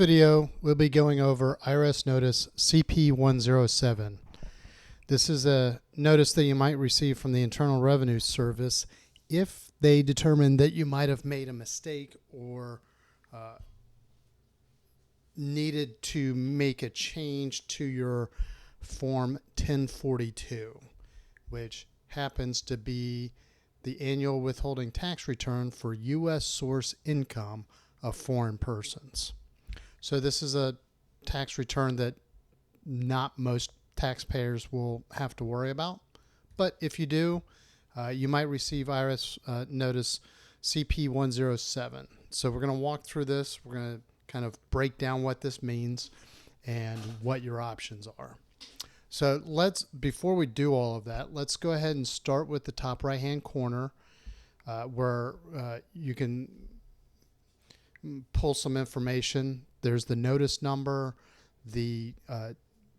Video, we'll be going over IRS notice CP107. This is a notice that you might receive from the Internal Revenue Service if they determine that you might have made a mistake or needed to make a change to your Form 1042, which happens to be the annual withholding tax return for U.S. source income of foreign persons. So this is a tax return that not most taxpayers will have to worry about. But if you do, you might receive IRS notice CP107. So we're going to walk through this. We're going to kind of break down what this means and what your options are. So before we do all of that, let's go ahead and start with the top right-hand corner where you can pull some information. There's the notice number, the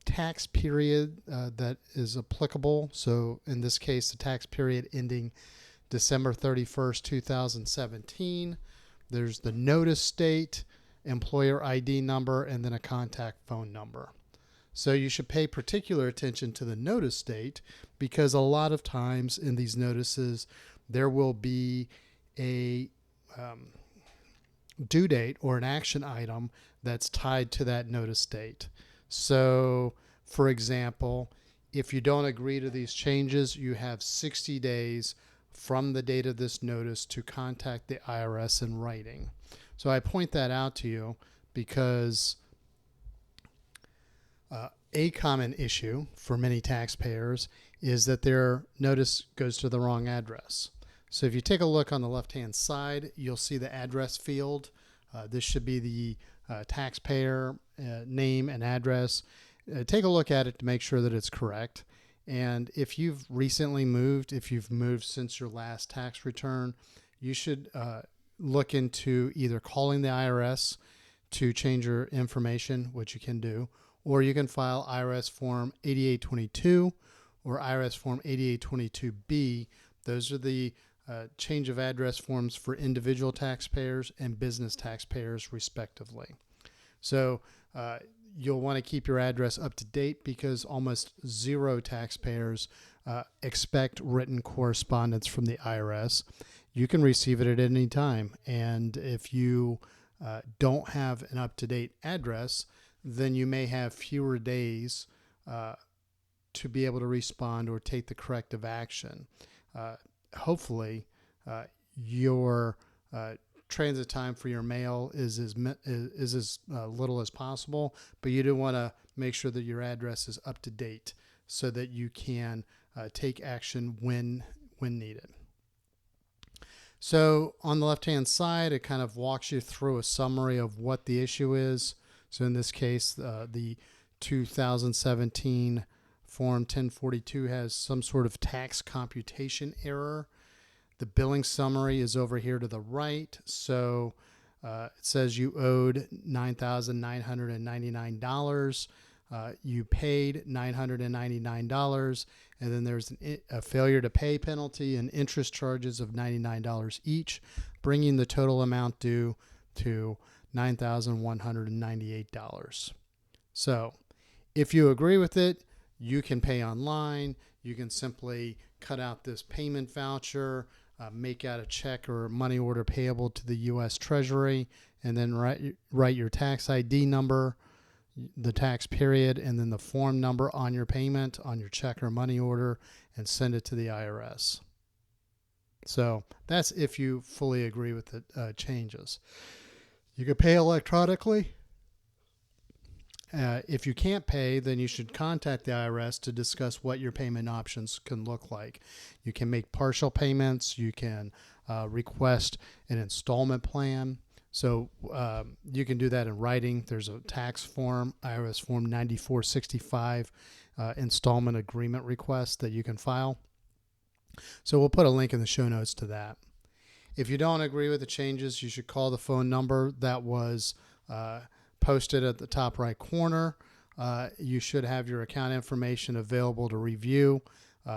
tax period that is applicable. So in this case, the tax period ending December 31st, 2017. There's the notice date, employer ID number, and then a contact phone number. So you should pay particular attention to the notice date because a lot of times in these notices, there will be a due date or an action item that's tied to that notice date. So, for example, if you don't agree to these changes, you have 60 days from the date of this notice to contact the IRS in writing. So I point that out to you because a common issue for many taxpayers is that their notice goes to the wrong address. So if you take a look on the left-hand side, you'll see the address field. This should be the taxpayer name and address. Take a look at it to make sure that it's correct. And if you've recently moved, if you've moved since your last tax return, you should look into either calling the IRS to change your information, which you can do, or you can file IRS Form 8822 or IRS Form 8822B. Those are the change of address forms for individual taxpayers and business taxpayers, respectively. So you'll want to keep your address up to date because almost zero taxpayers expect written correspondence from the IRS. You can receive it at any time. And if you don't have an up-to-date address, then you may have fewer days to be able to respond or take the corrective action. Hopefully, your transit time for your mail is as little as possible, but you do want to make sure that your address is up to date so that you can take action when needed. So on the left-hand side, it kind of walks you through a summary of what the issue is. So in this case, the 2017 Form 1042 has some sort of tax computation error. The billing summary is over here to the right. So it says you owed $9,999. You paid $999. And then there's a failure to pay penalty and interest charges of $99 each, bringing the total amount due to $9,198. So if you agree with it, you can pay online. You can simply cut out this payment voucher, make out a check or money order payable to the U.S. Treasury, and then write your tax ID number, the tax period, and then the form number on your payment, on your check or money order, and send it to the IRS. So that's if you fully agree with the changes. You can pay electronically. If you can't pay, then you should contact the IRS to discuss what your payment options can look like. You can make partial payments. You can request an installment plan. So you can do that in writing. There's a tax form, IRS Form 9465, installment agreement request that you can file. So we'll put a link in the show notes to that. If you don't agree with the changes, you should call the phone number that was posted at the top right corner. You should have your account information available to review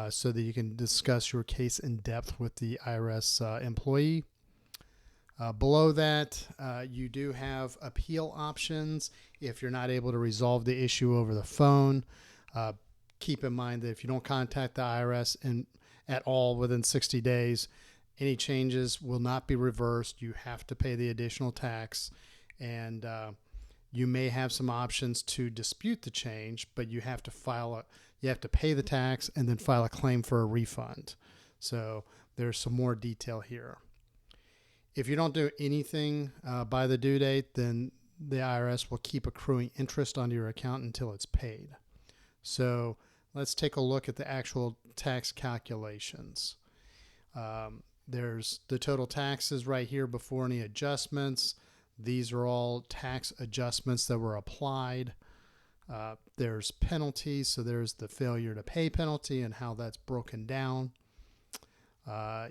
so that you can discuss your case in depth with the IRS employee. Below that, you do have appeal options if you're not able to resolve the issue over the phone. Keep in mind that if you don't contact the IRS at all within 60 days, any changes will not be reversed. You have to pay the additional tax, and you may have some options to dispute the change, but you have to pay the tax and then file a claim for a refund. So there's some more detail here. If you don't do anything by the due date, then the IRS will keep accruing interest onto your account until it's paid. So let's take a look at the actual tax calculations. There's the total taxes right here before any adjustments. These are all tax adjustments that were applied. There's penalties, so there's the failure to pay penalty and how that's broken down.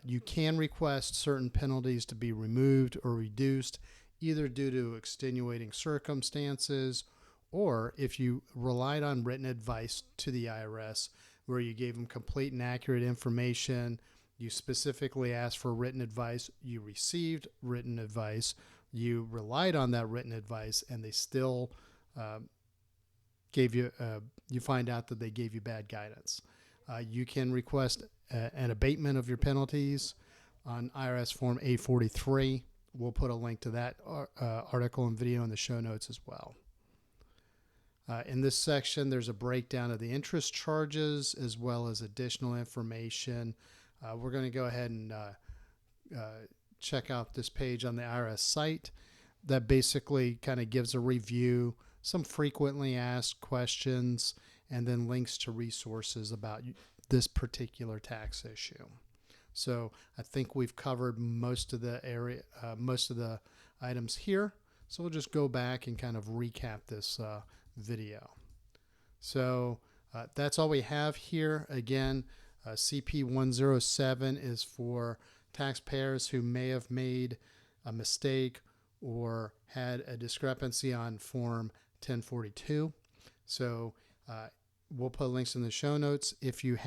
You can request certain penalties to be removed or reduced, either due to extenuating circumstances or if you relied on written advice to the IRS where you gave them complete and accurate information, you specifically asked for written advice, you received written advice, you relied on that written advice, and they still gave you, you find out that they gave you bad guidance. You can request an abatement of your penalties on IRS Form A43. We'll put a link to that article and video in the show notes as well. In this section, there's a breakdown of the interest charges as well as additional information. We're going to go ahead and check out this page on the IRS site that basically kind of gives a review, some frequently asked questions, and then links to resources about this particular tax issue. So I think we've covered most of the items here. So we'll just go back and kind of recap this video. So that's all we have here. Again, CP107 is for taxpayers who may have made a mistake or had a discrepancy on Form 1042. So we'll put links in the show notes. If you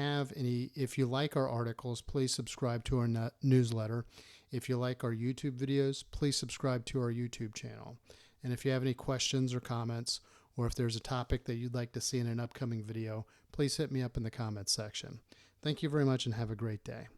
like our articles, please subscribe to our newsletter. If you like our YouTube videos, please subscribe to our YouTube channel. And if you have any questions or comments, or if there's a topic that you'd like to see in an upcoming video, please hit me up in the comments section. Thank you very much and have a great day.